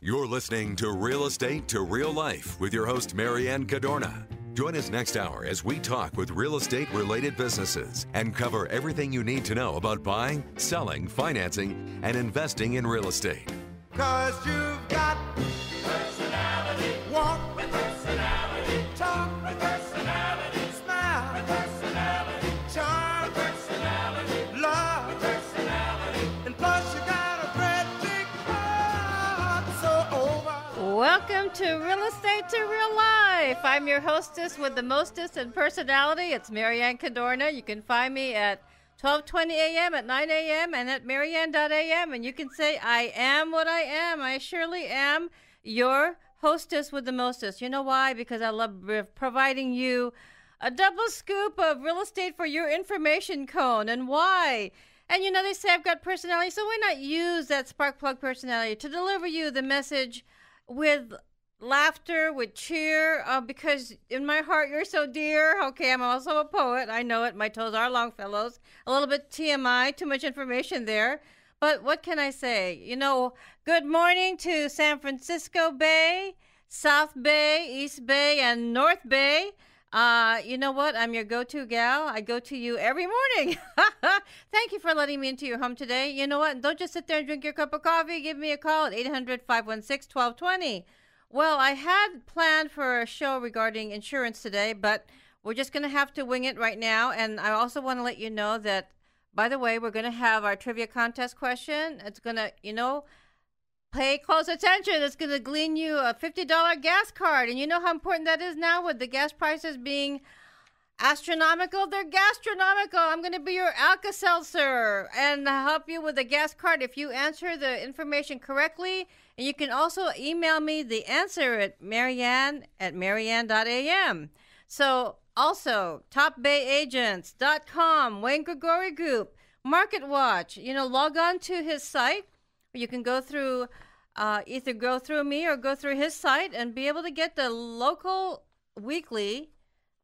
You're listening to Real Estate to Real Life with your host, Marianne Cadorna. Join us next hour as we talk with real estate-related businesses and cover everything you need to know about buying, selling, financing, and investing in real estate. 'Cause you've got personality, walk with personality, talk with personality, smile with personality, charm personality, love personality, and plus you got a great big heart so over. Welcome to Real Estate to Real Life. I'm your hostess with the mostest in personality. It's Marianne Cadorna. You can find me at 12:20 a.m., at 9 a.m., and at marianne.am. And you can say, I am what I am. I surely am your hostess with the mostest. You know why? Because I love providing you a double scoop of real estate for your information cone. And why? And you know, they say I've got personality, so why not use that spark plug personality to deliver you the message with laughter, with cheer, because in my heart you're so dear. Okay, I'm also a poet. I know it. My toes are Longfellows. A little bit TMI, too much information there. But what can I say? You know, good morning to San Francisco Bay, South Bay, East Bay, and North Bay. You know what? I'm your go-to gal. I go to you every morning. Thank you for letting me into your home today. You know what? Don't just sit there and drink your cup of coffee. Give me a call at 800-516-1220. Well, I had planned for a show regarding insurance today, but we're just going to have to wing it right now. And I also want to let you know that, by the way, we're going to have our trivia contest question. It's going to, pay close attention. It's going to glean you a $50 gas card. And you know how important that is now with the gas prices being astronomical? They're gastronomical. I'm going to be your Alka-Seltzer and help you with the gas card if you answer the information correctly. And you can also email me the answer at marianne@marianne.am. So also, topbayagents.com, Wayne Gregory Group, Market Watch. Log on to his site. You can go through, either go through me or go through his site and be able to get the local weekly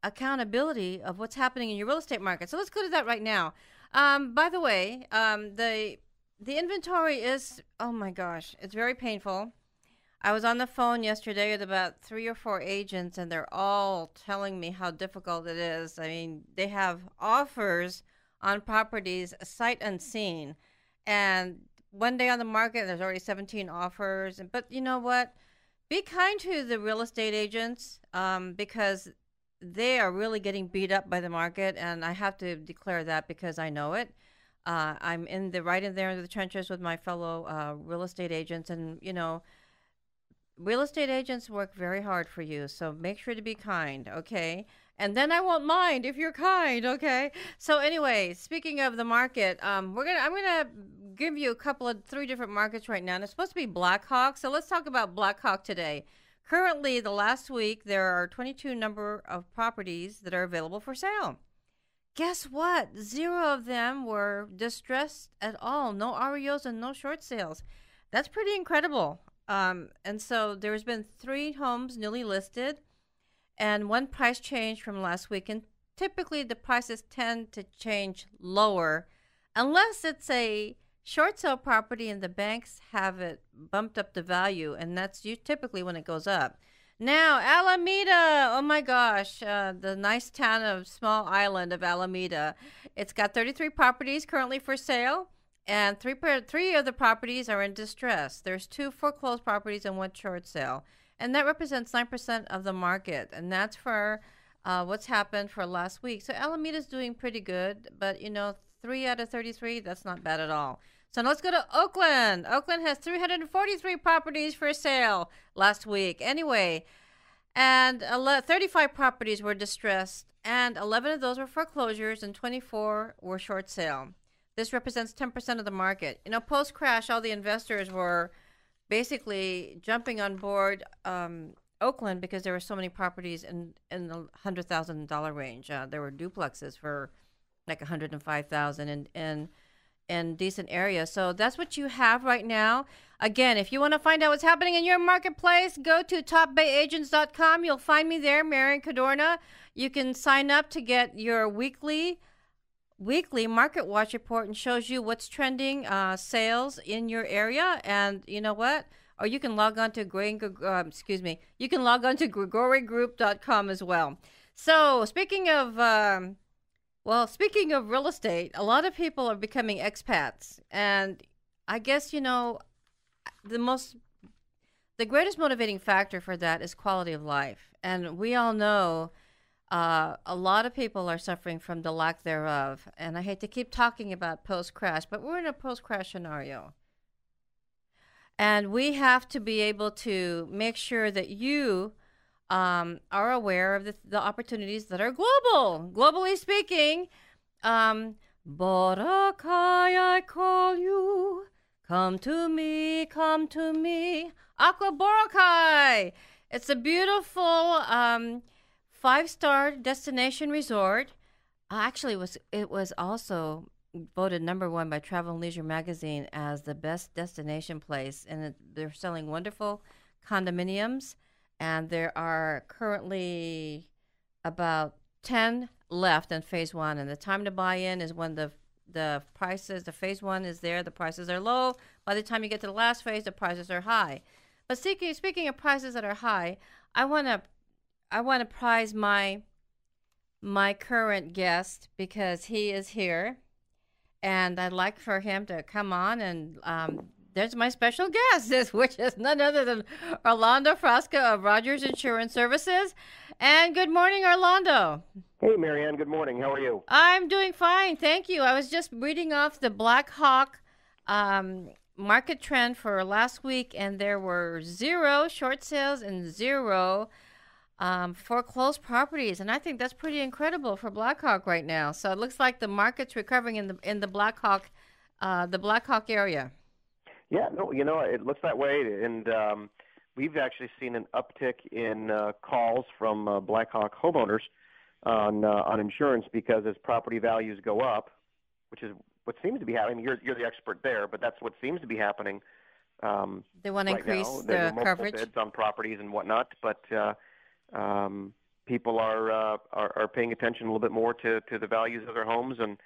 accountability of what's happening in your real estate market. So let's go to that right now. By the way, the inventory is, oh my gosh, it's very painful. I was on the phone yesterday with about 3 or 4 agents, and they're all telling me how difficult it is. I mean, they have offers on properties sight unseen, and one day on the market, there's already 17 offers. But you know what? Be kind to the real estate agents because they are really getting beat up by the market, and I have to declare that because I know it. I'm right in there in the trenches with my fellow real estate agents, and real estate agents work very hard for you, so make sure to be kind, okay? And then I won't mind if you're kind, okay? So anyway, speaking of the market, I'm gonna give you 3 different markets right now, and it's supposed to be Black Hawk. So let's talk about Black Hawk today. Currently, the last week, there are 22 number of properties that are available for sale. Guess what? 0 of them were distressed at all. No REOs and no short sales. That's pretty incredible. And so there's been 3 homes newly listed and 1 price change from last week. And typically the prices tend to change lower unless it's a short sale property and the banks have it bumped up the value. And that's typically when it goes up. Now, Alameda, oh my gosh, the nice town of small island of Alameda. It's got 33 properties currently for sale. And 3 of the properties are in distress. There's 2 foreclosed properties and 1 short sale. And that represents 9% of the market. And that's for what's happened for last week. So Alameda's doing pretty good. But, 3 out of 33, that's not bad at all. So let's go to Oakland. Oakland has 343 properties for sale last week. Anyway, and 35 properties were distressed. And 11 of those were foreclosures and 24 were short sale. This represents 10% of the market. Post-crash, all the investors were basically jumping on board Oakland because there were so many properties in the $100,000 range. There were duplexes for like $105,000 in decent areas. So that's what you have right now. Again, if you want to find out what's happening in your marketplace, go to topbayagents.com. You'll find me there, Marianne Cadorna. You can sign up to get your weekly Market Watch report and shows you what's trending sales in your area. And you know what? or you can log on to you can log on to gregorigroup.com as well. So speaking of real estate, a lot of people are becoming expats, and I guess the greatest motivating factor for that is quality of life, and we all know. A lot of people are suffering from the lack thereof. And I hate to keep talking about post-crash, but we're in a post-crash scenario. And we have to be able to make sure that you are aware of the opportunities that are global. Globally speaking, Boracay, I call you. Come to me, come to me. Aqua Boracay. It's a beautiful... 5-star destination resort. Actually, it was also voted #1 by Travel and Leisure magazine as the best destination place, and they're selling wonderful condominiums, and there are currently about 10 left in phase 1, and the time to buy in is when the prices, the phase 1 is there, the prices are low. By the time you get to the last phase, the prices are high. But speaking of prices that are high, I want to prize my current guest because he is here, and I'd like for him to come on. And there's my special guest, which is none other than Orlando Frasca of Rogers Insurance Services. And good morning, Orlando. Hey, Marianne. Good morning. How are you? I'm doing fine, thank you. I was just reading off the Black Hawk market trend for last week, and there were 0 short sales and 0 foreclosed properties, and I think that's pretty incredible for Blackhawk right now. So it looks like the market's recovering in the Blackhawk area. Yeah, no, it looks that way, and we've actually seen an uptick in calls from Blackhawk homeowners on insurance because as property values go up, which is what seems to be happening. You're the expert there, but that's what seems to be happening. They want to increase the coverage. Bids on properties and whatnot, but people are paying attention a little bit more to the values of their homes and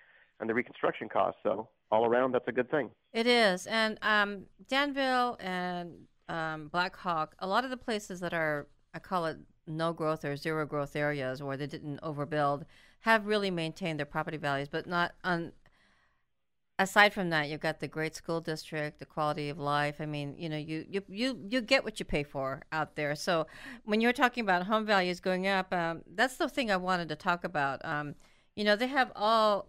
the reconstruction costs. So all around, that's a good thing. It is. And Danville and Black Hawk, a lot of the places that are, I call it no growth or 0 growth areas where they didn't overbuild, have really maintained their property values, but not on. Aside from that, you've got the great school district, the quality of life. I mean, you get what you pay for out there. So when you're talking about home values going up, that's the thing I wanted to talk about. They have all.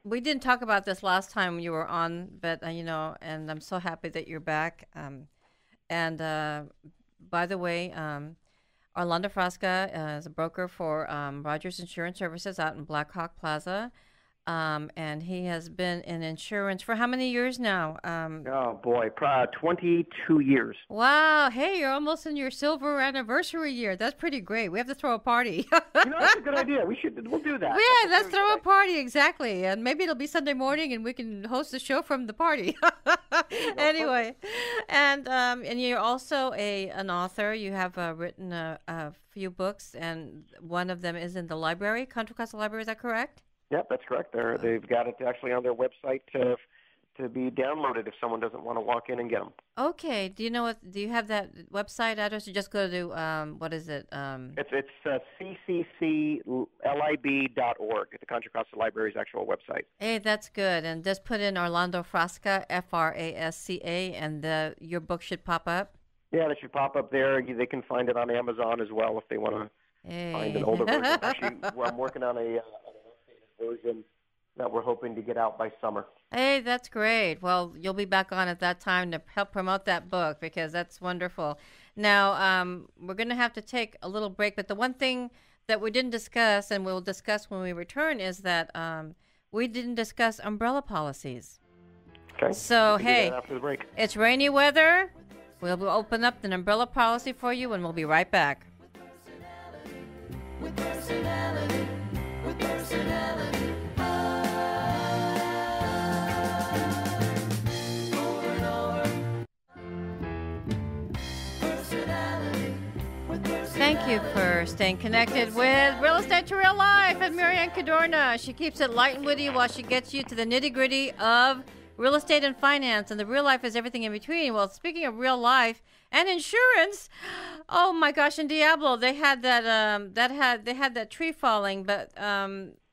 We didn't talk about this last time you were on, but and I'm so happy that you're back. By the way, Orlando Frasca is a broker for Rogers Insurance Services out in Black Hawk Plaza. And he has been in insurance for how many years now? Oh, boy, 22 years. Wow. Hey, you're almost in your silver anniversary year. That's pretty great. We have to throw a party. That's a good idea. We'll do that. Yeah, let's throw a party, exactly. And maybe it'll be Sunday morning and we can host the show from the party. Anyway, and you're also an author. You have written a few books, and one of them is in the library, Contra Costa Library. Is that correct? Yep, that's correct. They've got it actually on their website to be downloaded if someone doesn't want to walk in and get them. Okay. Do you have that website address? You just go to what is it? It's ccclib.org. The Contra Costa Library's actual website. Hey, that's good. And just put in Orlando Frasca, Frasca, and your book should pop up. Yeah, that should pop up there. They can find it on Amazon as well if they want to find an older version. Actually, I'm working on a version that we're hoping to get out by summer. Hey, that's great. Well, you'll be back on at that time to help promote that book because that's wonderful. Now, we're going to have to take a little break, but the one thing that we didn't discuss and we'll discuss when we return is that we didn't discuss umbrella policies. Okay. So, hey, after the break. It's rainy weather. We'll open up an umbrella policy for you, and we'll be right back. With personality, with personality. Over and over. Personality, with personality. Thank you for staying connected with Real Estate to Real Life and Marianne Cadorna. She keeps it light and witty while she gets you to the nitty-gritty of real estate and finance, and the real life is everything in between. Well, speaking of real life and insurance, oh my gosh, in Diablo they had that tree falling, but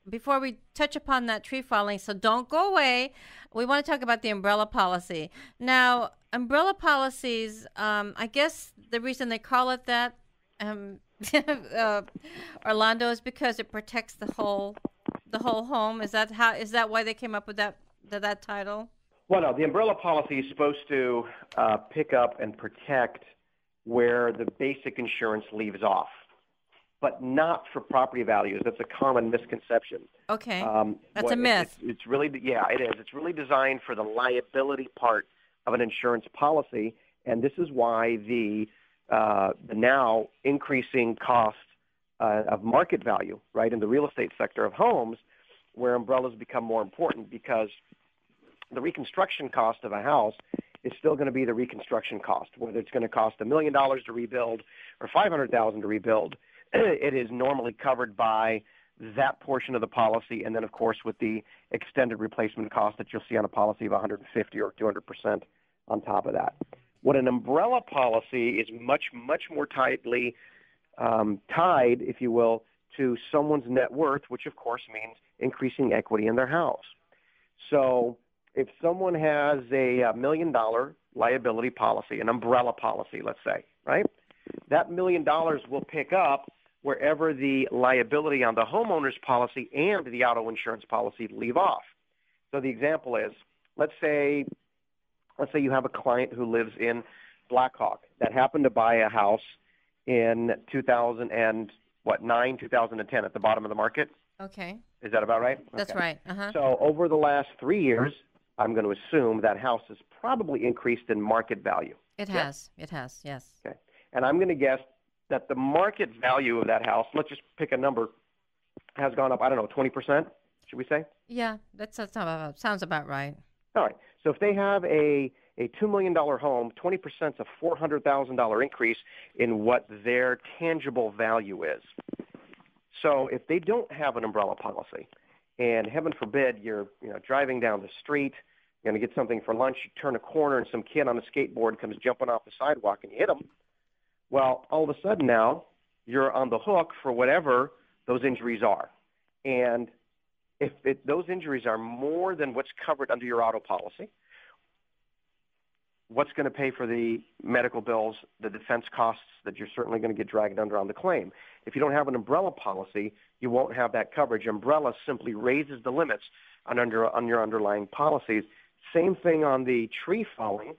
before we touch upon that tree falling, so don't go away. We want to talk about the umbrella policy. Now, umbrella policies, I guess the reason they call it that, Orlando, is because it protects the whole home. Is that why they came up with that title? Well, no, the umbrella policy is supposed to pick up and protect where the basic insurance leaves off, but not for property values. That's a common misconception. Okay, that's a myth. It's really, yeah, it is. It's really designed for the liability part of an insurance policy, and this is why the now increasing cost of market value, right, in the real estate sector of homes, where umbrellas become more important, because the reconstruction cost of a house is still going to be the reconstruction cost, whether it's going to cost $1 million to rebuild or $500,000 to rebuild. It is normally covered by that portion of the policy, and then, of course, with the extended replacement cost that you'll see on a policy of 150 or 200% on top of that. What an umbrella policy is much, much more tightly tied, if you will, to someone's net worth, which, of course, means increasing equity in their house. So if someone has a $1 million liability policy, an umbrella policy, let's say, right, that $1 million will pick up wherever the liability on the homeowner's policy and the auto insurance policy leave off. So the example is, let's say you have a client who lives in Blackhawk that happened to buy a house in 2009, 2010 at the bottom of the market. Okay. Is that about right? That's okay. right. Uh-huh. So over the last 3 years, I'm going to assume that house has probably increased in market value. It has. It has, yes. Okay. And I'm going to guess that the market value of that house, let's just pick a number, has gone up, 20%, should we say? Yeah, that sounds about right. All right. So if they have a $2 million home, 20% is a $400,000 increase in what their tangible value is. So if they don't have an umbrella policy, and heaven forbid you're driving down the street, you're going to get something for lunch, you turn a corner and some kid on a skateboard comes jumping off the sidewalk and you hit him, well, all of a sudden now you're on the hook for whatever those injuries are. And if those injuries are more than what's covered under your auto policy, what's going to pay for the medical bills, the defense costs that you're certainly going to get dragged under on the claim? If you don't have an umbrella policy, you won't have that coverage. Umbrella simply raises the limits on your underlying policies. Same thing on the tree falling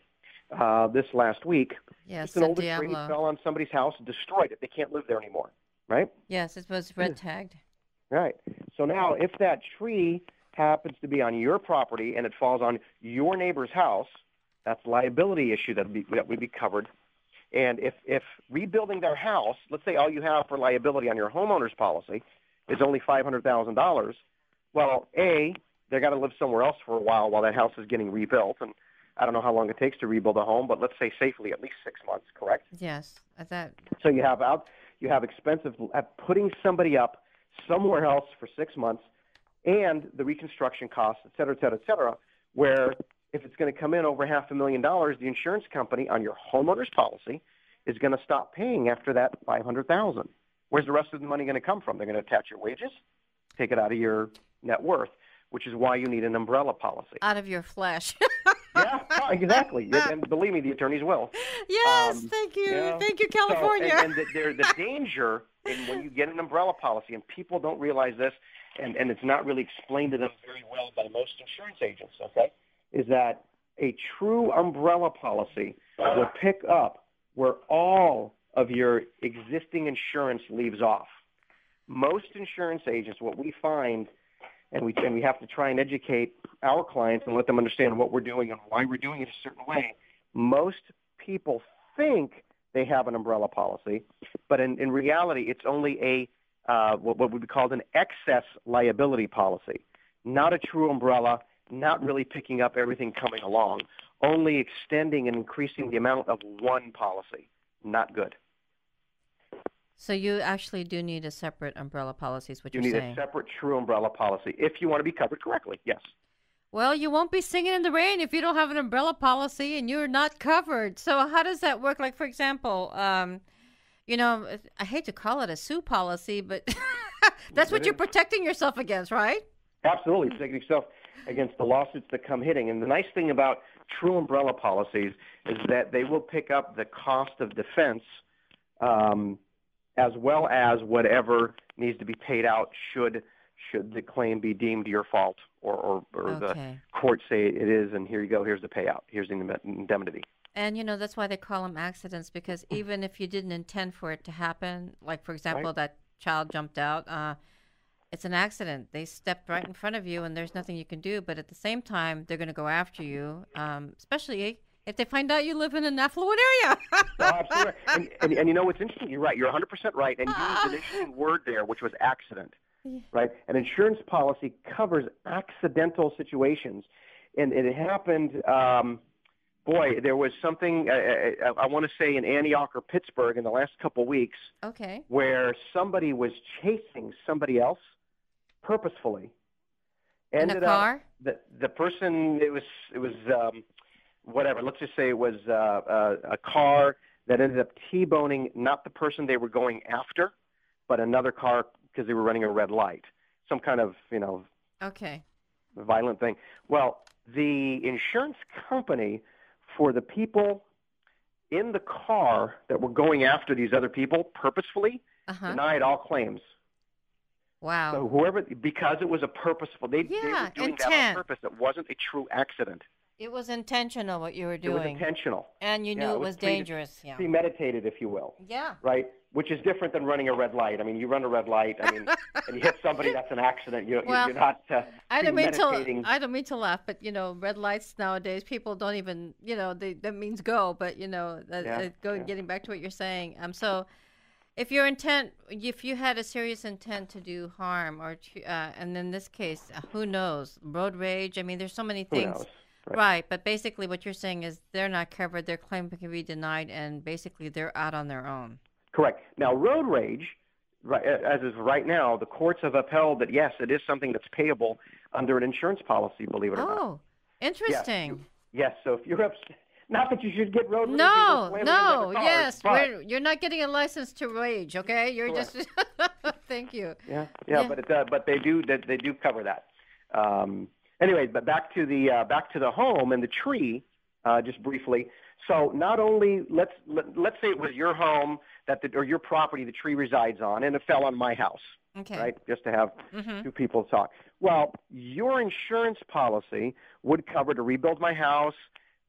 this last week. Yes, just an older tree fell on somebody's house, destroyed it. They can't live there anymore, right? Yes, it was red tagged. Right. So now if that tree happens to be on your property and it falls on your neighbor's house, that's a liability issue that would be covered. And if rebuilding their house, let's say all you have for liability on your homeowner's policy is only $500,000, well, A, they got to live somewhere else for a while that house is getting rebuilt. And I don't know how long it takes to rebuild a home, but let's say safely at least 6 months, correct? Yes. So you have expensive putting somebody up somewhere else for 6 months, and the reconstruction costs, et cetera, where if it's going to come in over $500,000, the insurance company on your homeowner's policy is going to stop paying after that $500,000. Where's the rest of the money going to come from? They're going to attach your wages, take it out of your net worth, which is why you need an umbrella policy. Out of your flesh. Yeah, exactly. And believe me, the attorneys will. Yes, thank you. Thank you, California. So, and the danger in when you get an umbrella policy, and people don't realize this, and it's not really explained to them very well by most insurance agents, okay, is that a true umbrella policy will pick up where all of your existing insurance leaves off. Most insurance agents, what we find, and we have to try and educate our clients and let them understand what we're doing and why we're doing it a certain way. Most people think they have an umbrella policy, but in reality, it's only a what would be called an excess liability policy, not a true umbrella, not really picking up everything coming along, only extending and increasing the amount of one policy. Not good. So you actually do need a separate umbrella policy, is what you're saying. You need saying. a separate true umbrella policy if you want to be covered correctly, yes. Well, you won't be singing in the rain if you don't have an umbrella policy and you're not covered. So how does that work? Like, for example, I hate to call it a sue policy, but that's what you're protecting yourself against, right? Absolutely, protecting yourself against the lawsuits that come hitting. And the nice thing about true umbrella policies is that they will pick up the cost of defense as well as whatever needs to be paid out should the claim be deemed your fault or the court say it is, and here you go, here's the payout, here's the indemnity. And, that's why they call them accidents, because even if you didn't intend for it to happen, like, for example, that child jumped out, it's an accident. They stepped right in front of you, and there's nothing you can do. But at the same time, they're going to go after you, especially if they find out you live in an affluent area. No, absolutely. And you know what's interesting? You're right. You're 100% right. And you used an interesting word there, which was accident. Right? An insurance policy covers accidental situations. And it happened, there was something, I want to say in Antioch or Pittsburgh in the last couple of weeks where somebody was chasing somebody else purposefully. In a car? The person, it was whatever, let's just say it was a car that ended up T-boning not the person they were going after, but another car because they were running a red light. Some kind of, violent thing. Well, the insurance company for the people in the car that were going after these other people purposefully denied all claims. Wow. So because it was a purposeful, they were doing that on purpose. It wasn't a true accident. It was intentional what you were doing. It was intentional. And you knew it was dangerous. Premeditated, if you will. Yeah. Right? Which is different than running a red light. I mean, you run a red light, and you hit somebody, that's an accident. You're not I don't premeditating. I don't mean to laugh, but, red lights nowadays, people don't even, that means go. But, getting back to what you're saying. So if you had a serious intent to do harm, and in this case, who knows, road rage, I mean, there's so many things. Who knows? Right, but basically what you're saying is they're not covered, their claim can be denied, and basically they're out on their own. Correct. Now, road rage, as is right now, the courts have upheld that, yes, it is something that's payable under an insurance policy, believe it or not. Oh, interesting. Yes, so if you're upset, not that you should get road rage. No, yes, you're not getting a license to rage, okay? You're Correct. just, thank you. Yeah, but they do cover that. Anyway, but back to the home and the tree, just briefly. So not only let's say it was your home or your property the tree resides on, and it fell on my house. Okay. Right, just to have two people talk. Well, your insurance policy would cover to rebuild my house,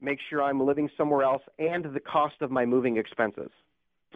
make sure I'm living somewhere else, and the cost of my moving expenses.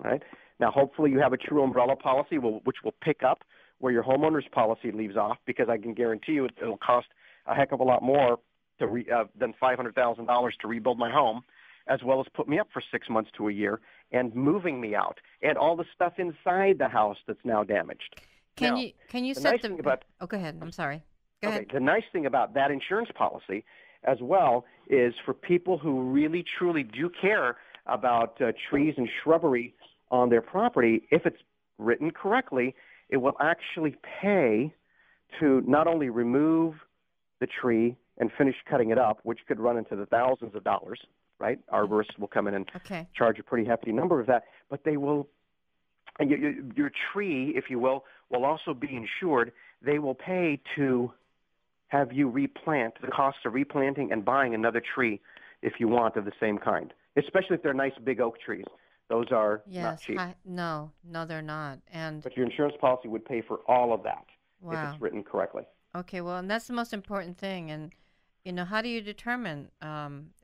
Right. Now, hopefully, you have a true umbrella policy, which will pick up where your homeowner's policy leaves off, because I can guarantee you it'll cost a heck of a lot more than $500,000 to rebuild my home, as well as put me up for 6 months to a year and moving me out and all the stuff inside the house that's now damaged. Can you set the? Go ahead. I'm sorry. Go ahead. The nice thing about that insurance policy, as well, is for people who really truly do care about trees and shrubbery on their property. If it's written correctly, it will actually pay to not only remove the tree and finish cutting it up, which could run into the thousands of dollars, right? Arborists will come in and charge a pretty hefty number of that, but they will, and your tree, if you will also be insured. They will pay to have you replant, the cost of replanting and buying another tree if you want of the same kind, especially if they're nice big oak trees. Those are not cheap. No, they're not. But your insurance policy would pay for all of that if it's written correctly. Okay, well, and that's the most important thing. And, how do you determine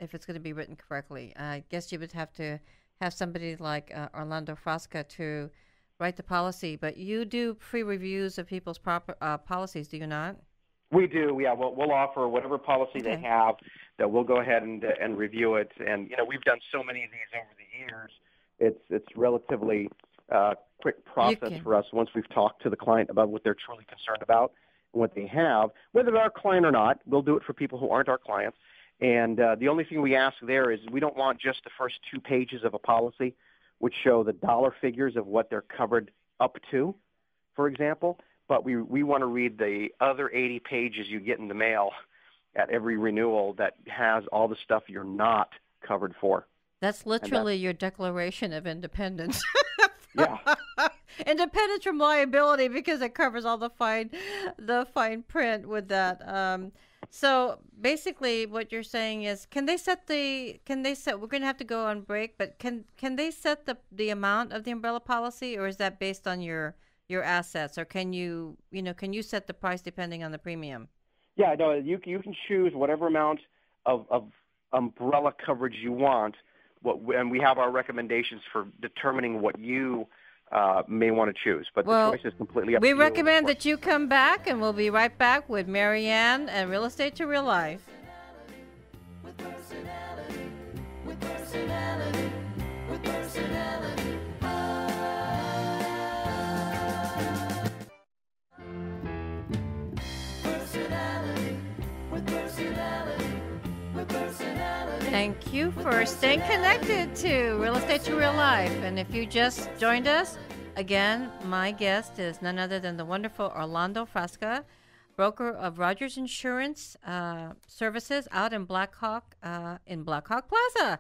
if it's going to be written correctly? I guess you would have to have somebody like Orlando Frasca to write the policy. But you do pre-reviews of people's policies, do you not? We do, yeah. We'll offer whatever policy they have, that we'll go ahead and review it. And, we've done so many of these over the years. It's relatively quick process for us once we've talked to the client about what they're truly concerned about and what they have. Whether they're our client or not, we'll do it for people who aren't our clients. And the only thing we ask there is we don't want just the first 2 pages of a policy, which show the dollar figures of what they're covered up to, for example. But we want to read the other 80 pages you get in the mail at every renewal that has all the stuff you're not covered for. That's literally your Declaration of Independence. Yeah. Independence from liability, because it covers all the fine print with that. So basically, what you're saying is, we're going to have to go on break, but can they set the amount of the umbrella policy, or is that based on your assets, or can you set the price depending on the premium? Yeah, no, you can choose whatever amount of umbrella coverage you want. And we have our recommendations for determining what you may want to choose. But the choice is completely up to you. We recommend that you come back, and we'll be right back with Marianne and Real Estate to Real Life. With personality, with personality, with personality. Personality, with personality, with personality. Thank you for staying connected to Real Estate to Real Life. And if you just joined us, again, my guest is none other than the wonderful Orlando Frasca, broker of Rogers Insurance Services out in Blackhawk Plaza.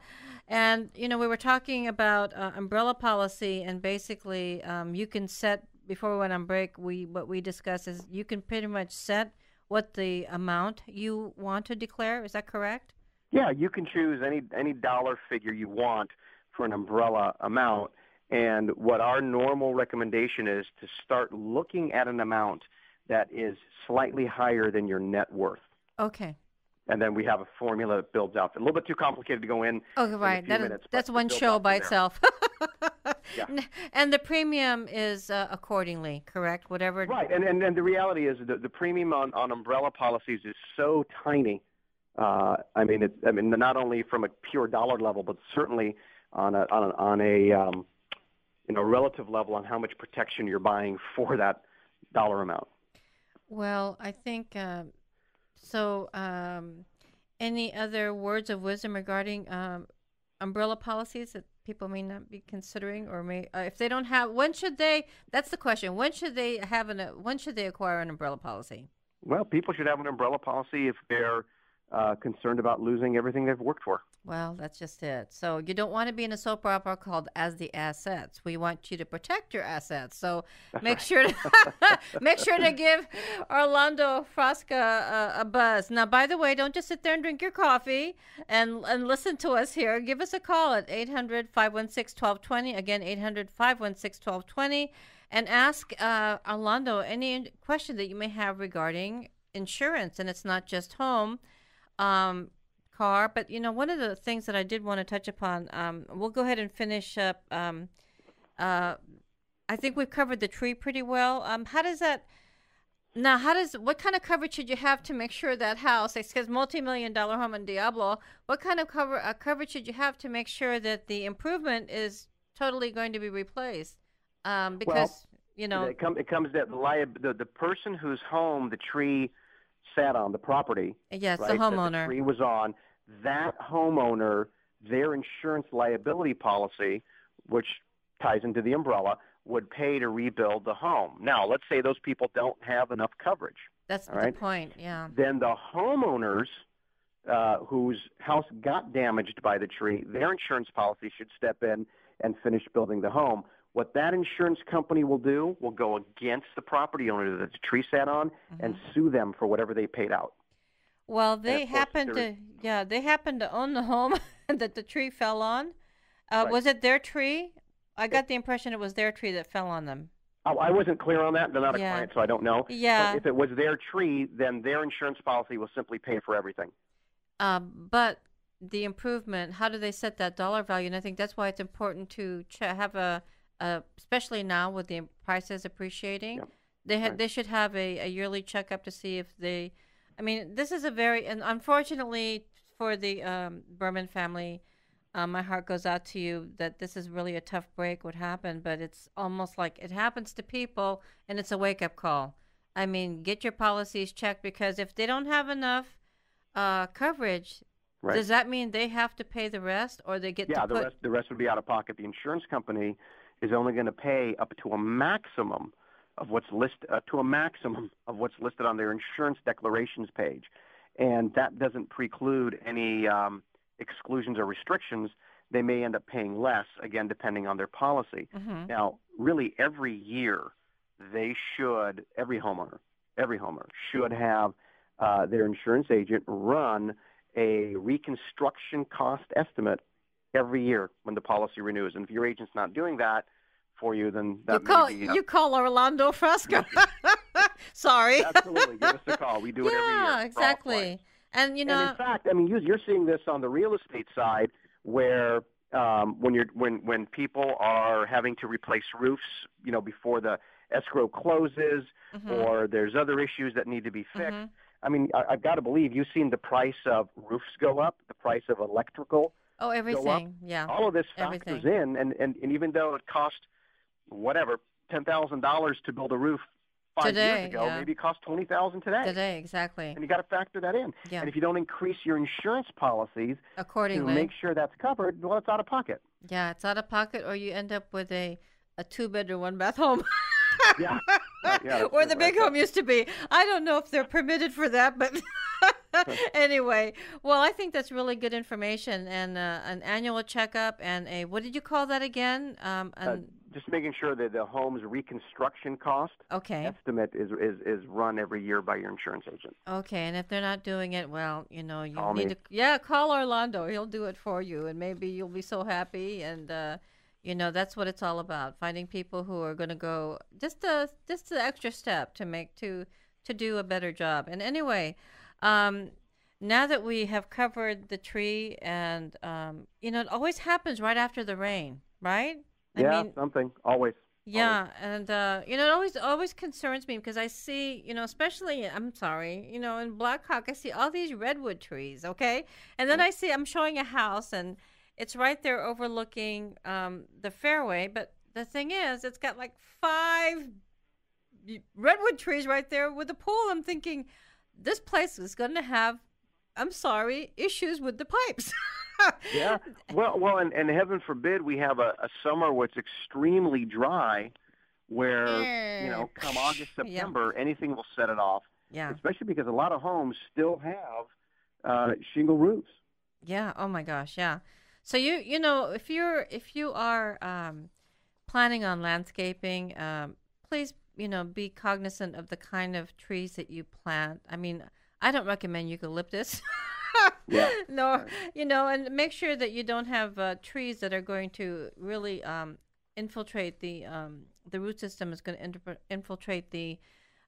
And, we were talking about umbrella policy, and basically you can set, before we went on break, what we discussed is you can pretty much set what the amount you want to declare. Is that correct? Yeah, you can choose any dollar figure you want for an umbrella amount. And what our normal recommendation is to start looking at an amount that is slightly higher than your net worth. Okay. And then we have a formula that builds out. A little bit too complicated to go in. Okay, right. That's one show by itself. Yeah. And the premium is accordingly, correct? Whatever. Right. And the reality is the premium on umbrella policies is so tiny. I mean, not only from a pure dollar level, but certainly on a relative level on how much protection you're buying for that dollar amount. Well, I think so. Any other words of wisdom regarding umbrella policies that people may not be considering, or may if they don't have? When should they? That's the question. When should they when should they acquire an umbrella policy? Well, people should have an umbrella policy if they're concerned about losing everything they've worked for. Well, that's just it. So you don't want to be in a soap opera called As the Assets. We want you to protect your assets. So make sure to give Orlando Frasca a buzz. Now, by the way, don't just sit there and drink your coffee and listen to us here. Give us a call at 800-516-1220. Again, 800-516-1220. And ask Orlando any question that you may have regarding insurance. And it's not just home. Car, but one of the things that I did want to touch upon, we'll go ahead and finish up. I think we've covered the tree pretty well. What kind of coverage should you have to make sure that house, it says multi-million-dollar home in Diablo, what kind of coverage should you have to make sure that the improvement is totally going to be replaced? Because, it comes that the person whose home the tree sat on, the property. Yes, right, the homeowner. That the tree was on. That homeowner, their insurance liability policy, which ties into the umbrella, would pay to rebuild the home. Now, let's say those people don't have enough coverage. That's the point, yeah. Then the homeowners whose house got damaged by the tree, their insurance policy should step in and finish building the home. What that insurance company will do will go against the property owner that the tree sat on and sue them for whatever they paid out. Well, they happen to own the home that the tree fell on. Right. Was it their tree? I got the impression it was their tree that fell on them. I wasn't clear on that. They're not a client, so I don't know. Yeah. But if it was their tree, then their insurance policy will simply pay for everything. But the improvement, how do they set that dollar value? And I think that's why it's important to have especially now with the prices appreciating, they should have a yearly checkup to see if they. I mean, this is and unfortunately for the Berman family, my heart goes out to you that this is really a tough break what happened, but it's almost like it happens to people and it's a wake-up call. I mean, get your policies checked, because if they don't have enough coverage, does that mean they have to pay the rest, or they get the rest would be out of pocket. The insurance company is only going to pay up to a maximum of what's listed on their insurance declarations page. and that doesn't preclude any exclusions or restrictions, they may end up paying less, again, depending on their policy. Mm-hmm. Now, really, every year, every homeowner should have their insurance agent run a reconstruction cost estimate every year when the policy renews. And if your agent's not doing that for you, then that you call Orlando Frasca. Sorry. Absolutely. Give us a call. We do it every year. Yeah, exactly. And And in fact, I mean, you're seeing this on the real estate side, where when people are having to replace roofs, before the escrow closes, mm-hmm. or there's other issues that need to be fixed. Mm-hmm. I mean, I've got to believe you've seen the price of roofs go up, the price of electrical. Oh, everything. Go up. Yeah. All of this factors in, and even though it cost whatever $10,000 to build a roof 5 years ago, maybe it cost $20,000 today. Today, exactly. And you got to factor that in. Yeah. And if you don't increase your insurance policies accordingly to make sure that's covered, well, it's out of pocket. Yeah, it's out of pocket, or you end up with a 2-bedroom, 1-bath home. Yeah. Where the big home used to be. I don't know if they're permitted for that, but anyway. Well, I think that's really good information, and an annual checkup, and what did you call that again? Just making sure that the home's reconstruction cost estimate is run every year by your insurance agent. Okay, and if they're not doing it, well, you Call need me. to call Orlando. He'll do it for you, and maybe you'll be so happy. And that's what it's all about: finding people who are going to go just the extra step to do a better job. And anyway, now that we have covered the tree, and it always happens right after the rain, right? I mean, something always. Yeah, always. And it always concerns me, because I see, especially, I'm sorry, in Blackhawk, I see all these redwood trees, okay? And then I'm showing a house, and it's right there overlooking the fairway, but the thing is, it's got like 5 redwood trees right there with a pool. I'm thinking, this place is going to have, I'm sorry, issues with the pipes. Yeah. Well, and heaven forbid we have a summer where it's extremely dry, where, come August, September, anything will set it off. Yeah. Especially because a lot of homes still have shingle roofs. Yeah. Oh my gosh. Yeah. So if you are planning on landscaping, please, be cognizant of the kind of trees that you plant. I mean, I don't recommend eucalyptus. Yeah. No, and make sure that you don't have trees that are going to really infiltrate the root system is going to infiltrate the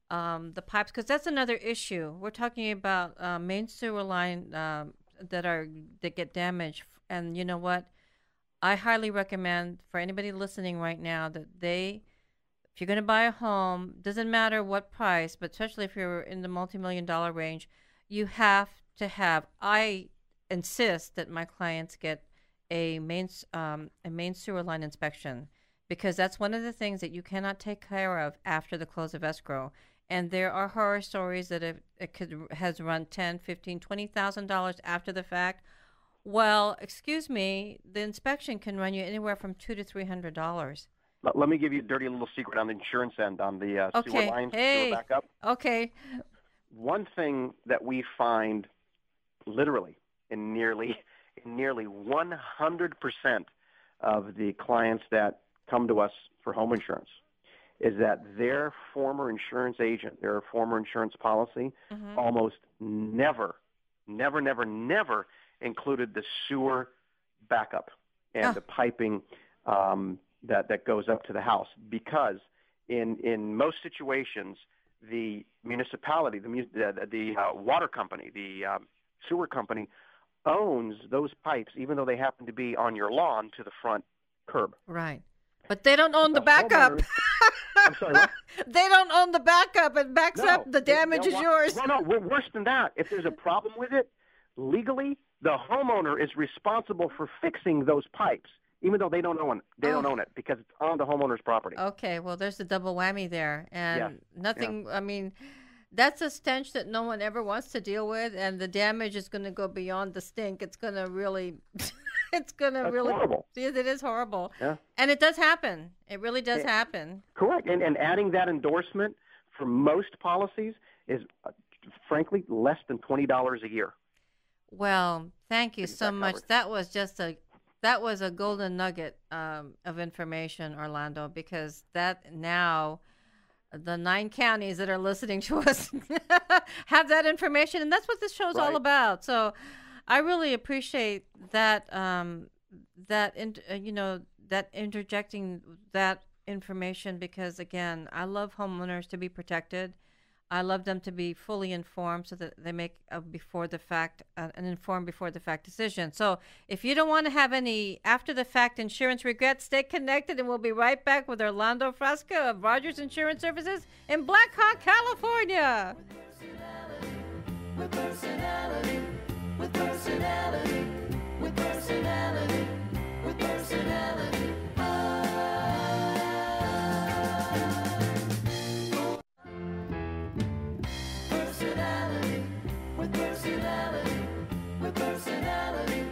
pipes, because that's another issue. We're talking about main sewer line that get damaged, and you know what? I highly recommend for anybody listening right now that if you're going to buy a home, doesn't matter what price, but especially if you're in the multi-million-dollar range, you have to have. I insist that my clients get a main sewer line inspection, because that's one of the things that you cannot take care of after the close of escrow. And there are horror stories that has run $10,000, $15,000, $20,000 after the fact. Well, excuse me, the inspection can run you anywhere from $200 to $300. Let me give you a dirty little secret on the insurance end, on the sewer lines, sewer backup. Okay. One thing that we find literally in nearly 100% of the clients that come to us for home insurance is that their former insurance agent, their former insurance policy, almost never included the sewer backup and the piping that goes up to the house, because in most situations the municipality, the water company, the sewer company owns those pipes, even though they happen to be on your lawn to the front curb. Right. But they don't own the backup. I'm sorry, what? They don't own the backup. It backs up. The damage is yours. No, we're worse than that. If there's a problem with it, legally, the homeowner is responsible for fixing those pipes, even though they don't own it. They don't own it because it's on the homeowner's property. Okay, well, there's the double whammy there. And nothing, I mean, that's a stench that no one ever wants to deal with, and the damage is going to go beyond the stink. It's going to really, it's going to really, horrible. It is horrible. Yeah. And it does happen. It really does happen. Correct. And adding that endorsement for most policies is frankly, less than $20 a year. Well, thank you to get so that much. covered. That was a golden nugget of information, Orlando, because that now the 9 counties that are listening to us have that information, and that's what this show's all Right. about. So, I really appreciate that that interjecting that information because again, I love homeowners to be protected. I love them to be fully informed so that they make a before the fact an informed before the fact decision. So if you don't want to have any after the fact insurance regrets, stay connected and we'll be right back with Orlando Frasca of Rogers Insurance Services in Black Hawk, California. With personality, with personality, with personality, with personality. Personality, with personality, with personality,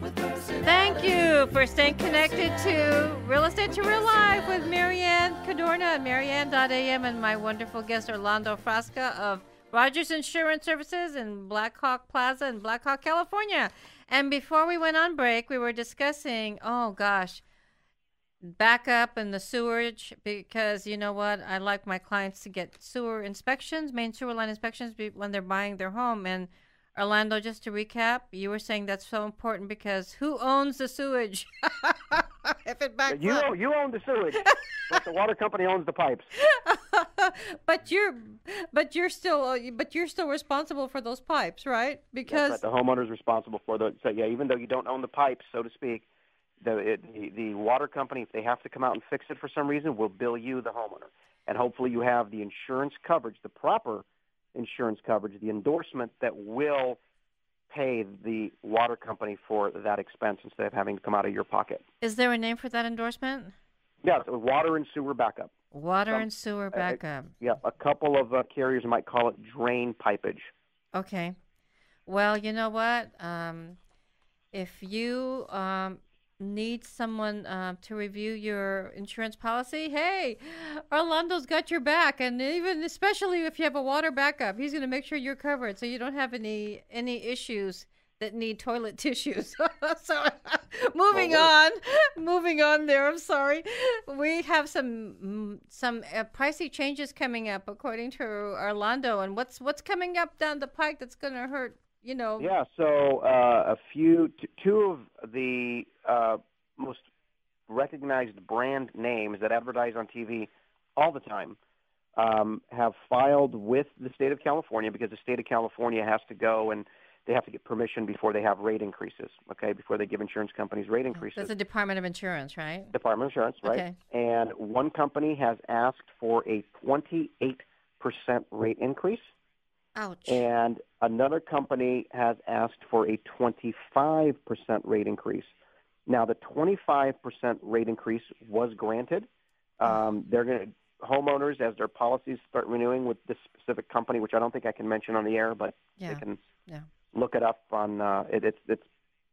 with personality. Thank you for staying connected to Real Estate to Real Life with Marianne Cadorna, Marianne.am, and my wonderful guest Orlando Frasca of Rogers Insurance Services in Black Hawk Plaza in Black Hawk, California. And before we went on break, we were discussing, oh gosh, backup and the sewerage because you know what? I like my clients to get sewer inspections, main sewer line inspections when they're buying their home. And Orlando, just to recap, you were saying that's so important because who owns the sewage? If it backs up. You own the sewage, but the water company owns the pipes. but you're still responsible for those pipes, right? Because That's right. The homeowner's responsible for those. So yeah, even though you don't own the pipes, so to speak, the water company, if they have to come out and fix it for some reason, will bill you, the homeowner, and hopefully you have the insurance coverage, the proper insurance coverage, the endorsement that will pay the water company for that expense instead of having to come out of your pocket. is there a name for that endorsement? Yeah, so water and sewer backup. Water and sewer backup. Yeah, a couple of carriers might call it drain pipage. Okay. Well, you know what? If you need someone to review your insurance policy, hey, Orlando's got your back, and even especially if you have a water backup, he's going to make sure you're covered, so you don't have any issues that need toilet tissues. So, moving on there. I'm sorry. We have some pricey changes coming up, according to Orlando, and what's coming up down the pike that's going to hurt. You know. Yeah, so two of the most recognized brand names that advertise on TV all the time have filed with the state of California because the state of California has to go and they have to get permission before they have rate increases, okay, before they give insurance companies rate increases. That's the Department of Insurance, right? Department of Insurance, right? Okay. And one company has asked for a 28% rate increase. Ouch. And another company has asked for a 25% rate increase. Now, the 25% rate increase was granted. They're going to homeowners, as their policies start renewing with this specific company, which I don't think I can mention on the air, but they can look it up on it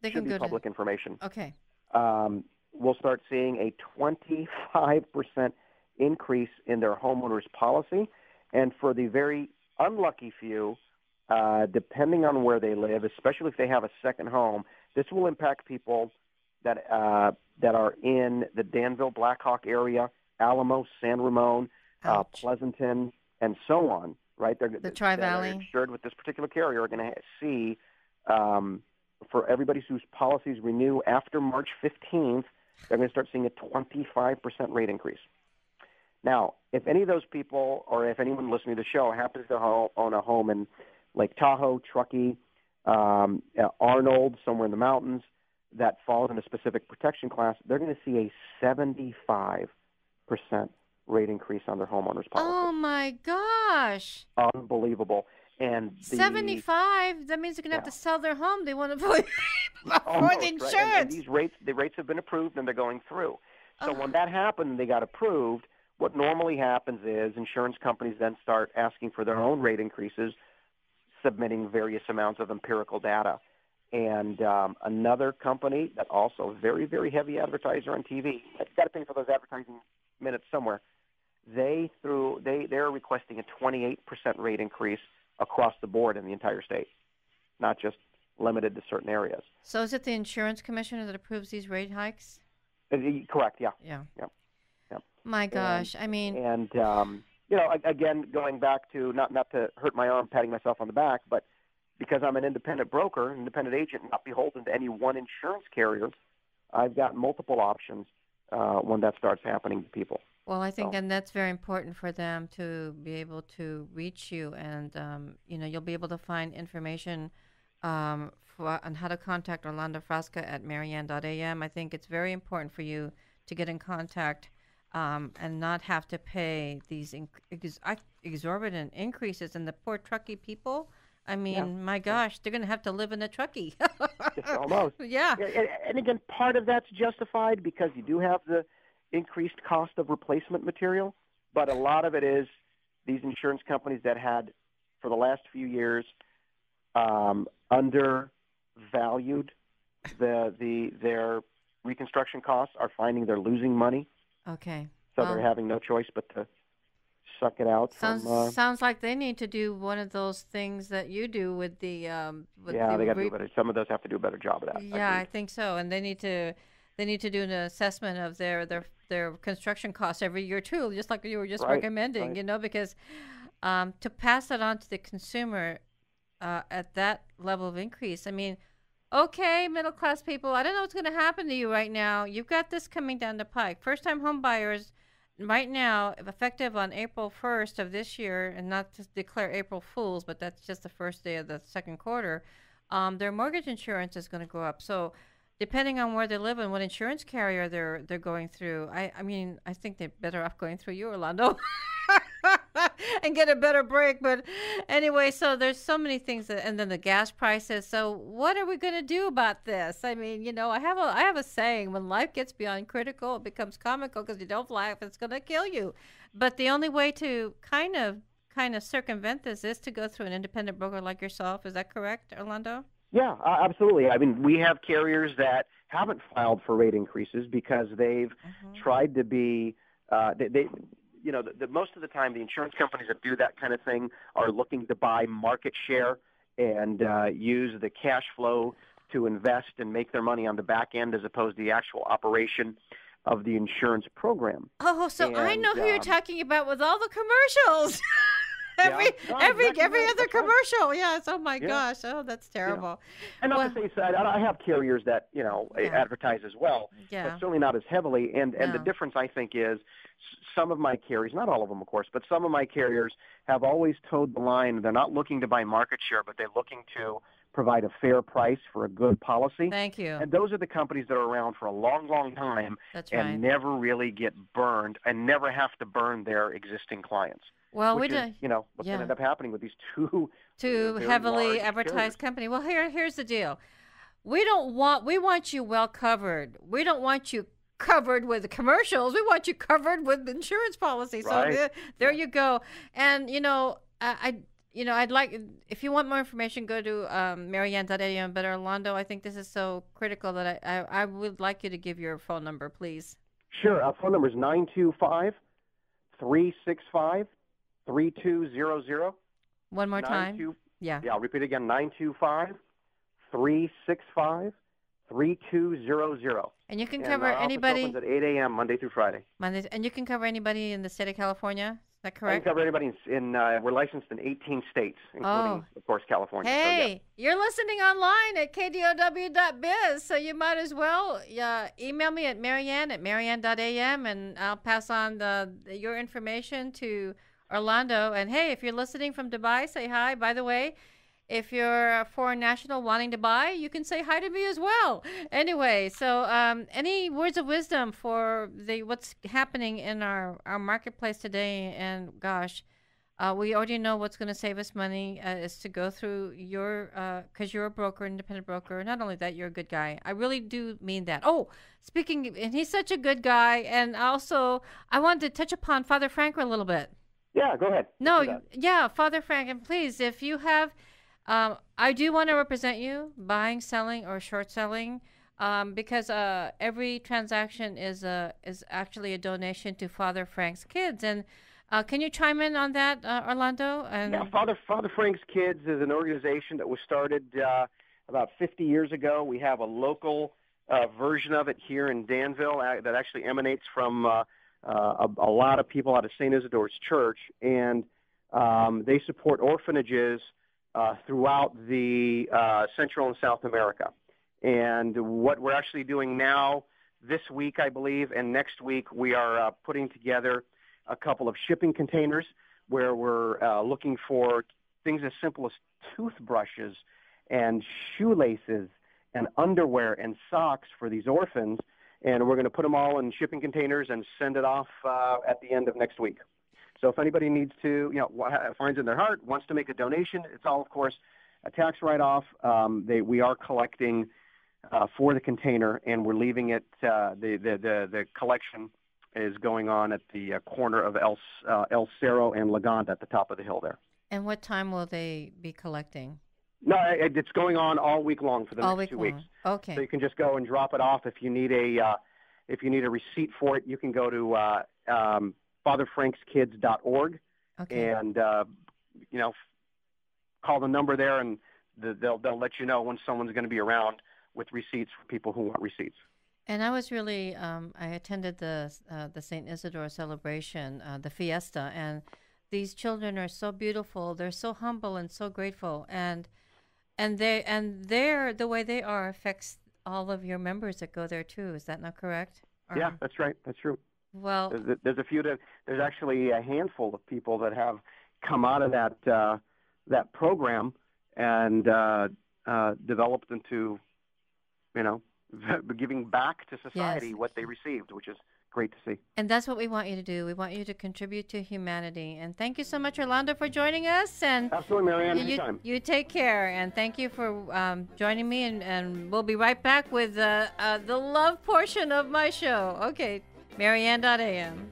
should be public information. Okay. We'll start seeing a 25% increase in their homeowners policy, and for the very unlucky few, depending on where they live, especially if they have a second home, this will impact people that are in the Danville, Blackhawk area, Alamo, San Ramon, Pleasanton, and so on. Right, the Tri-Valley. That are insured with this particular carrier are going to see for everybody whose policies renew after March 15th, they're going to start seeing a 25% rate increase. Now, if any of those people, or if anyone listening to the show happens to own a home in Lake Tahoe, Truckee, Arnold, somewhere in the mountains, that falls in a specific protection class, they're going to see a 75% rate increase on their homeowners policy. Oh, my gosh. Unbelievable. And 75, that means they're going to have to sell their home. They want to put for the insurance. Right. And these rates, the rates have been approved, and they're going through. So when that happened and they got approved, what normally happens is insurance companies then start asking for their own rate increases, submitting various amounts of empirical data. And another company that also very, very heavy advertiser on TV, got to pay for those advertising minutes somewhere, they're requesting a 28% rate increase across the board in the entire state, not just limited to certain areas. So is it the insurance commissioner that approves these rate hikes? Correct, yeah. Yeah. Yep. Yep. My gosh, I mean, And, again, going back to, not to hurt my arm patting myself on the back, but because I'm an independent broker, independent agent, not beholden to any one insurance carrier, I've got multiple options when that starts happening to people. well, I think, and that's very important for them to be able to reach you, and you'll be able to find information on how to contact Orlando Frasca at marianne.am. I think it's very important for you to get in contact and not have to pay these exorbitant increases. And the poor truckee people, I mean, my gosh, they're going to have to live in a truckee. Almost. Yeah. And again, part of that's justified because you do have the increased cost of replacement material, but a lot of it is these insurance companies that had, for the last few years, undervalued their reconstruction costs are finding they're losing money. Okay. So they're having no choice but to suck it out. Sounds like they need to do one of those things that you do with the. They got to do better. Some of those have to do a better job of that. Yeah, I think so, and they need to do an assessment of their construction costs every year too, just like you were just recommending. Right. Because to pass that on to the consumer at that level of increase, I mean. Okay, middle class people, I don't know what's going to happen to you right now. You've got this coming down the pike. First time home buyers right now, effective on April 1st of this year, and not to declare April Fools, but that's just the first day of the second quarter, their mortgage insurance is going to go up. So depending on where they live and what insurance carrier they're going through, I mean, I think they're better off going through you, Orlando. And get a better break. But anyway, so there's so many things and then the gas prices. So what are we going to do about this? I mean, I have a saying, when life gets beyond critical, it becomes comical, because you don't laugh, it's going to kill you. But the only way to kind of circumvent this is to go through an independent broker like yourself. Is that correct, Orlando? Yeah, absolutely. I mean, we have carriers that haven't filed for rate increases because they've tried to be most of the time, the insurance companies that do that kind of thing are looking to buy market share and use the cash flow to invest and make their money on the back end, as opposed to the actual operation of the insurance program. Oh, so I know who you're talking about with all the commercials. Every other commercial. Right. Yes. Oh my gosh. Oh, that's terrible. And not to say, I have carriers that advertise as well, but certainly not as heavily. And the difference, I think, is some of my carriers, not all of them, of course, but some of my carriers have always towed the line. They're not looking to buy market share, but they're looking to provide a fair price for a good policy. Thank you. And those are the companies that are around for a long, long time and never really get burned and never have to burn their existing clients. Well, what's going to end up happening with these two heavily advertised company. Well, here's the deal. We want you well covered. We don't want you covered with commercials. We want you covered with insurance policies. Right. So there you go. And I'd like, if you want more information, go to marianne.am. But Orlando, I think this is so critical that I would like you to give your phone number, please. Sure. Phone number is 925-365-3200. One more time. Yeah, I'll repeat again, 925-365-3200. And you can cover anybody. Opens at 8 a.m. Monday through Friday. And you can cover anybody in the state of California. Is that correct? I can cover anybody we're licensed in 18 states, including, of course, California. Hey, you're listening online at kdow.biz, so you might as well email me at marianne@marianne.am, and I'll pass on your information to Orlando. And hey, if you're listening from Dubai, say hi. By the way, if you're a foreign national wanting to buy, you can say hi to me as well. Anyway, so any words of wisdom for what's happening in our marketplace today? And gosh, we already know what's going to save us money is to go through because you're a broker, independent broker. Not only that, you're a good guy. I really do mean that. Oh, and he's such a good guy. And also, I wanted to touch upon Father Frank a little bit. Yeah, go ahead. Father Frank, and please, if you have... I do want to represent you, buying, selling, or short selling, because every transaction is actually a donation to Father Frank's kids. And Can you chime in on that, Orlando? Yeah, Father Frank's Kids is an organization that was started about 50 years ago. We have a local version of it here in Danville that actually emanates from a lot of people out of St. Isidore's Church, and they support orphanages throughout the Central and South America. And what we're actually doing now, this week, I believe, and next week, we are putting together a couple of shipping containers where we're looking for things as simple as toothbrushes and shoelaces and underwear and socks for these orphans. And we're going to put them all in shipping containers and send it off at the end of next week. So if anybody needs to, finds in their heart, wants to make a donation, it's all, of course, a tax write-off. We are collecting for the container, and we're leaving it. The collection is going on at the corner of El Cerro and Laganda at the top of the hill there. And what time will they be collecting? No, it's going on all week long for the next 2 weeks. Okay. So you can just go and drop it off. If you need a receipt for it, you can go to fatherfrankskids.org and call the number there, and they'll let you know when someone's going to be around with receipts for people who want receipts. And I was really I attended the St. Isidore celebration, the fiesta, and these children are so beautiful. They're so humble and so grateful, and the way they are affects all of your members that go there too. Is that not correct? Yeah, that's right. That's true. Well, there's a few. There's actually a handful of people that have come out of that program and developed into, giving back to society what they received, which is great to see. And that's what we want you to do. We want you to contribute to humanity. And thank you so much, Orlando, for joining us. And absolutely, Marianne, anytime. You take care, and thank you for joining me. And we'll be right back with the love portion of my show. Okay, Marianne.am.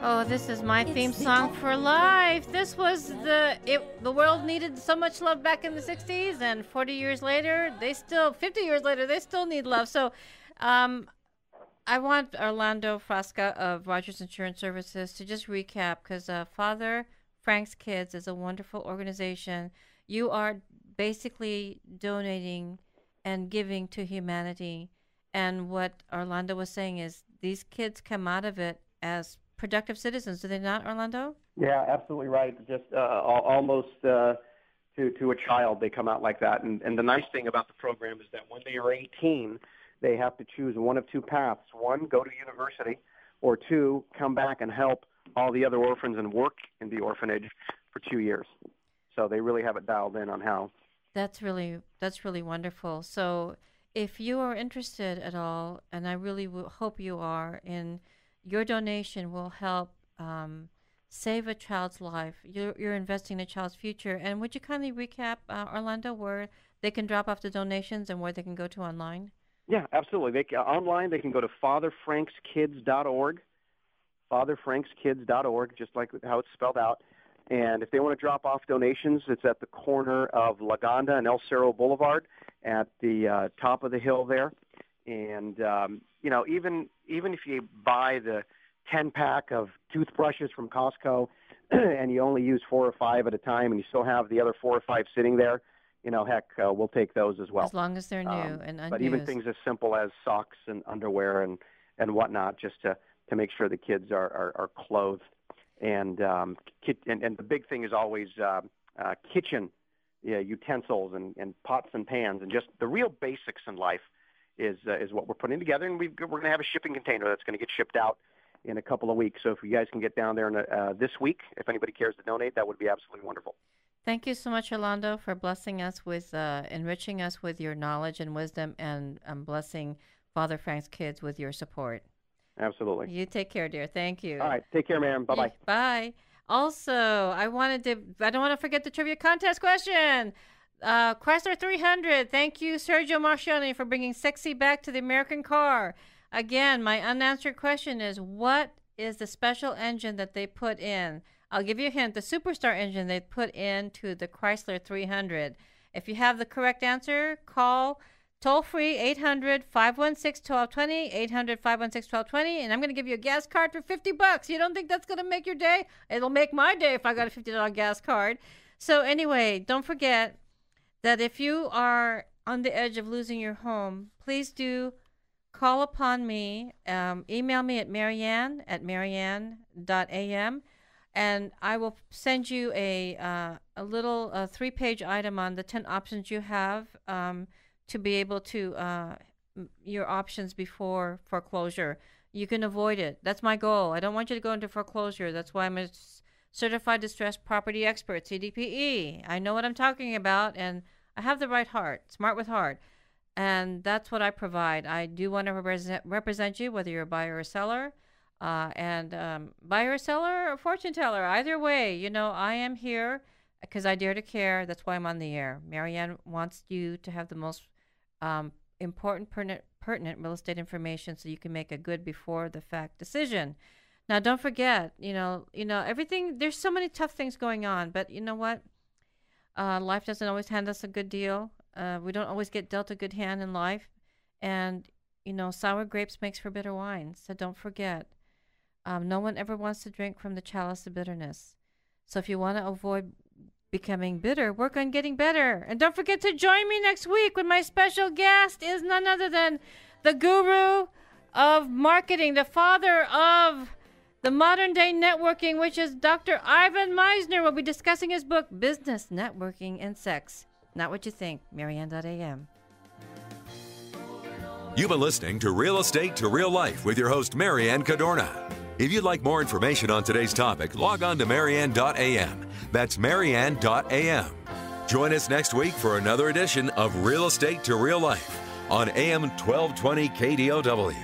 Oh, this is my theme song for life. This was the world needed so much love back in the 60s, and 50 years later, they still need love. So I want Orlando Frasca of Rogers Insurance Services to just recap, because Father Frank's Kids is a wonderful organization. You are basically donating and giving to humanity. And what Orlando was saying is these kids come out of it as productive citizens, do they not, Orlando? Yeah, absolutely right. Just almost to a child, they come out like that. And the nice thing about the program is that when they are 18, they have to choose one of two paths. One, go to university, or two, come back and help all the other orphans and work in the orphanage for 2 years. So they really have it dialed in on how. That's really wonderful. So if you are interested at all, and I really hope you are, in your donation will help save a child's life. You're investing in a child's future. And would you kindly recap, Orlando, where they can drop off the donations and where they can go to online? Yeah, absolutely. Online, they can go to fatherfrankskids.org, fatherfrankskids.org, just like how it's spelled out. And if they want to drop off donations, it's at the corner of Laganda and El Cerro Boulevard at the top of the hill there. And, even if you buy the 10-pack of toothbrushes from Costco and you only use 4 or 5 at a time and you still have the other 4 or 5 sitting there, we'll take those as well. As long as they're new and unused. But even things as simple as socks and underwear and whatnot, just to make sure the kids are clothed. And the big thing is always kitchen utensils and pots and pans and just the real basics in life is what we're putting together. And we're going to have a shipping container that's going to get shipped out in a couple of weeks. So if you guys can get down there this week, if anybody cares to donate, that would be absolutely wonderful. Thank you so much, Orlando, for blessing us with, enriching us with your knowledge and wisdom, and blessing Father Frank's Kids with your support. Absolutely. You take care, dear. Thank you. All right. Take care, ma'am. Bye-bye. Bye. Also, I don't want to forget the trivia contest question. Chrysler 300. Thank you, Sergio Marcioni, for bringing sexy back to the American car. Again, my unanswered question is, what is the special engine that they put in? I'll give you a hint. The Superstar engine they put into the Chrysler 300. If you have the correct answer, call toll-free 800-516-1220, 800-516-1220, and I'm going to give you a gas card for $50. You don't think that's going to make your day? It'll make my day if I got a $50 gas card. So anyway, don't forget that if you are on the edge of losing your home, please do call upon me. Email me at marianne@marianne.am, and I will send you a little 3-page item on the 10 options you have to be able to your options before foreclosure. You can avoid it. That's my goal. I don't want you to go into foreclosure. That's why I'm a certified distressed property expert, CDPE. I know what I'm talking about, and I have the right heart, smart with heart, and that's what I provide. I do want to represent you, whether you're a buyer or seller, buyer or seller or fortune teller. Either way, you know, I am here because I dare to care. That's why I'm on the air. Marianne wants you to have the most important, pertinent real estate information so you can make a good before-the-fact decision. Now, don't forget, you know, everything. There's so many tough things going on, but you know what? Life doesn't always hand us a good deal. We don't always get dealt a good hand in life, and you know, sour grapes makes for bitter wine. So don't forget, no one ever wants to drink from the chalice of bitterness. So if you want to avoid becoming bitter, work on getting better. And don't forget to join me next week when my special guest is none other than the guru of marketing, the father of the modern day networking, which is Dr. Ivan Meisner. We'll be discussing his book, Business, Networking, and Sex. Not what you think. Marianne.am. You've been listening to Real Estate to Real Life with your host, Marianne Cadorna. If you'd like more information on today's topic, log on to Marianne.am. That's Marianne.am. Join us next week for another edition of Real Estate to Real Life on AM 1220 KDOW.